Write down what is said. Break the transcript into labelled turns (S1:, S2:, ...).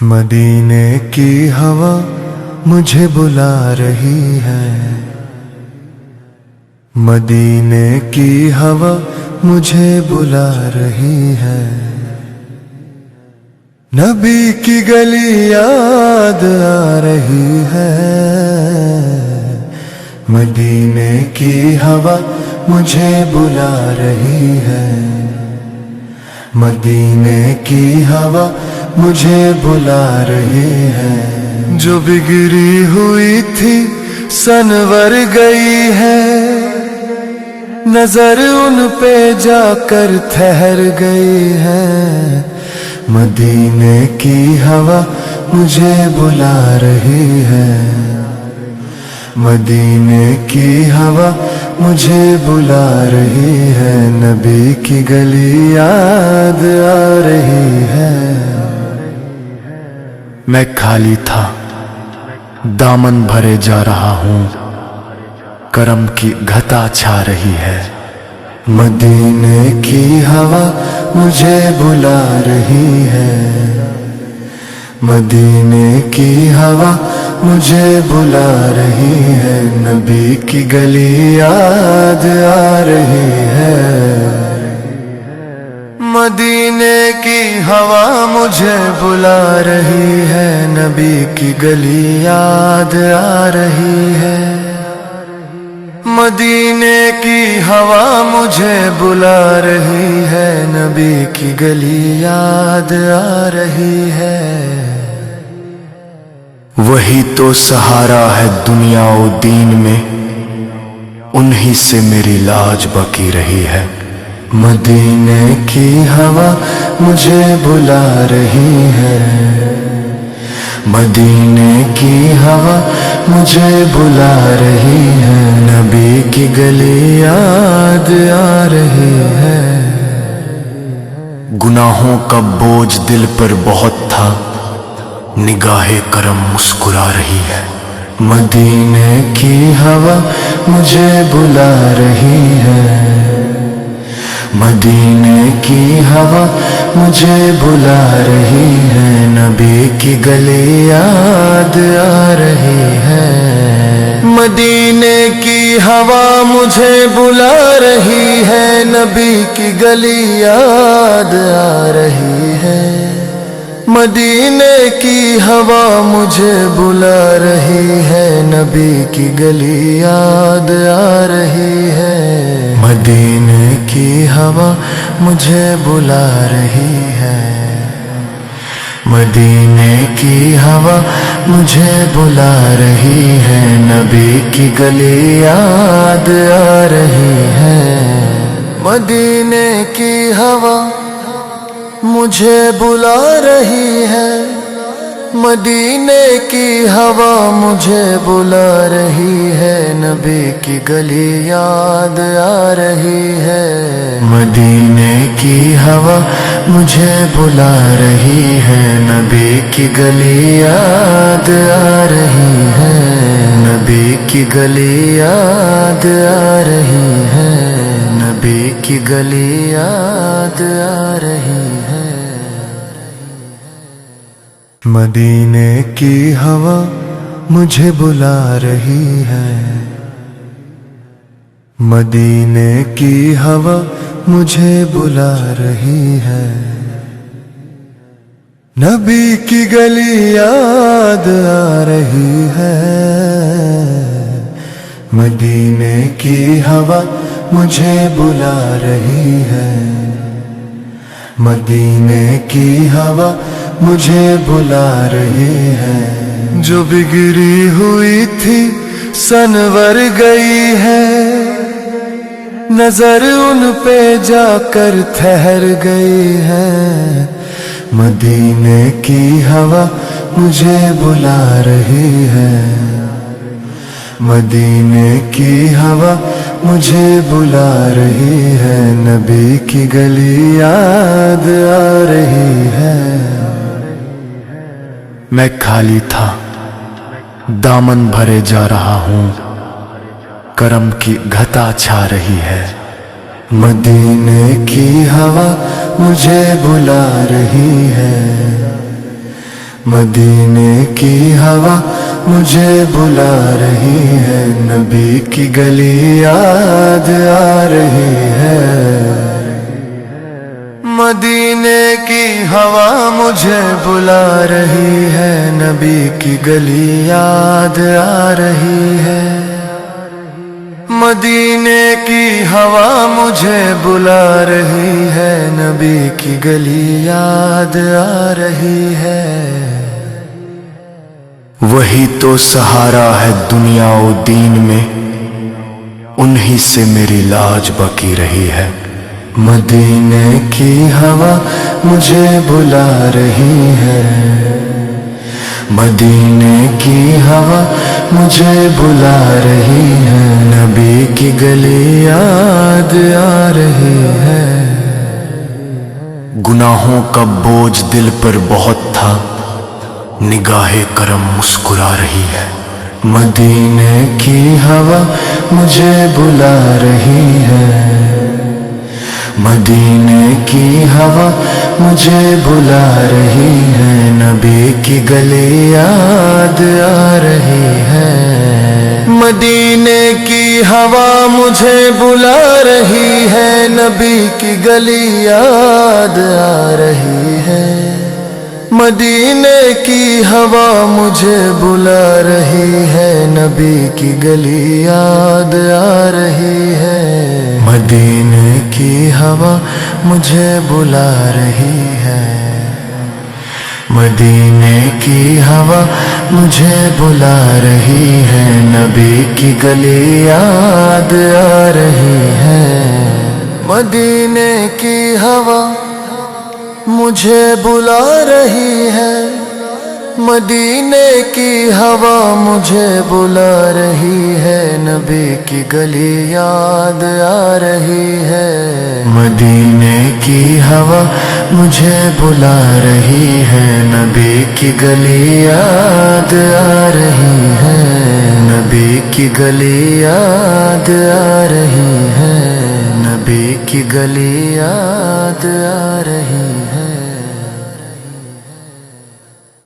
S1: मदीने की हवा मुझे बुला रही है। मदीने की हवा मुझे बुला रही है। नबी की गली याद आ रही है। मदीने की हवा मुझे बुला रही है। मदीने की हवा मुझे बुला रही है। जो बिगड़ी हुई थी सनवर गई है। नजर उन पे जाकर ठहर गई है। मदीने की हवा मुझे बुला रही है। मदीने की हवा मुझे बुला रही है। नबी की गली याद आ रही है। मैं खाली था, दामन भरे जा रहा हूँ, करम की घटा छा रही है। मदीने की हवा मुझे बुला रही है। मदीने की हवा मुझे बुला रही है। नबी की गली याद आ रही है। मदीने की हवा मुझे बुला रही है। नबी की गली याद आ रही है। मदीने की हवा मुझे बुला रही है। नबी की गली याद आ रही है। वही तो सहारा है दुनिया व दीन में, उन्हीं से मेरी लाज बकी रही है। मदीने की हवा मुझे बुला रही है। मदीने की हवा मुझे बुला रही है। नबी की गली याद आ रही है। गुनाहों का बोझ दिल पर बहुत था, निगाहे करम मुस्कुरा रही है। मदीने की हवा मुझे बुला रही है। मदीने की हवा मुझे बुला रही है। नबी की गली याद आ रही है। मदीने की हवा मुझे बुला रही है। नबी की गली याद आ रही है। मदीने की हवा मुझे बुला रही है। नबी की गली याद आ रही है। मदीने की हवा मुझे बुला रही है। मदीने की हवा मुझे बुला रही है। नबी की गली याद आ रही है। मदीने की हवा मुझे बुला रही है। मदीने की हवा मुझे बुला रही है। नबी की गली याद आ रही है। मदीने की हवा मुझे बुला रही है। नबी की गली याद आ रही है। नबी की गली याद आ रही है। नबी की गली याद आ रही है। मदीने की हवा मुझे बुला रही है। मदीने की हवा मुझे बुला रही है। नबी की गली याद आ रही है। मदीने की हवा मुझे बुला रही है। मदीने की हवा मुझे बुला रही है। जो बिगड़ी हुई थी सनवर गई है। नजर उन पे जाकर ठहर गई है। मदीने की हवा मुझे बुला रही है। मदीने की हवा मुझे बुला रही है। नबी की गली याद आ रही है। मैं खाली था, दामन भरे जा रहा हूँ, करम की घटा छा रही है। मदीने की हवा मुझे बुला रही है। مدینے کی ہوا مجھے بلا رہی ہے، نبی کی گلی یاد آ رہی ہے۔ مدینے کی ہوا مجھے بلا رہی ہے، نبی کی گلی یاد آ رہی ہے۔ مدینے کی ہوا مجھے بلا رہی ہے، نبی کی گلی یاد آ رہی ہے۔ وہی تو سہارا ہے دنیا و دین میں، انہی سے میری لاج بکی رہی ہے۔ مدینے کی ہوا مجھے بلا رہی ہے، مدینے کی ہوا مجھے بلا رہی ہے، نبی کی گلی یاد آ رہی ہے۔ گناہوں کا بوجھ دل پر بہت تھا، نگاہ کرم مسکرا رہی ہے۔ مدینے کی ہوا مجھے بلا رہی ہے، مدینے کی ہوا مجھے بلا رہی ہے، نبی کی گلی یاد آ رہی ہے۔ مدینے کی ہوا مجھے بلا رہی ہے، نبی کی گلی یاد آ رہی ہے۔ مدینے کی ہوا مجھے بلا رہی ہے، نبی کی گلی یاد آ رہی ہے۔ مدینے کی ہوا مجھے بلا رہی ہے، مدینے کی ہوا مجھے بلا رہی ہے، نبی کی گلی یاد آ رہی ہے۔ مدینے کی ہوا مجھے بلا رہی ہے، مدینے کی ہوا مجھے بلا رہی ہے، نبی کی گلی یاد آ رہی ہے۔ مدینے کی ہوا مجھے بلا رہی ہے، نبی کی گلی یاد آ رہی ہے، نبی کی گلی یاد آ رہی ہے، نبی کی گلی یاد آ رہی ہے۔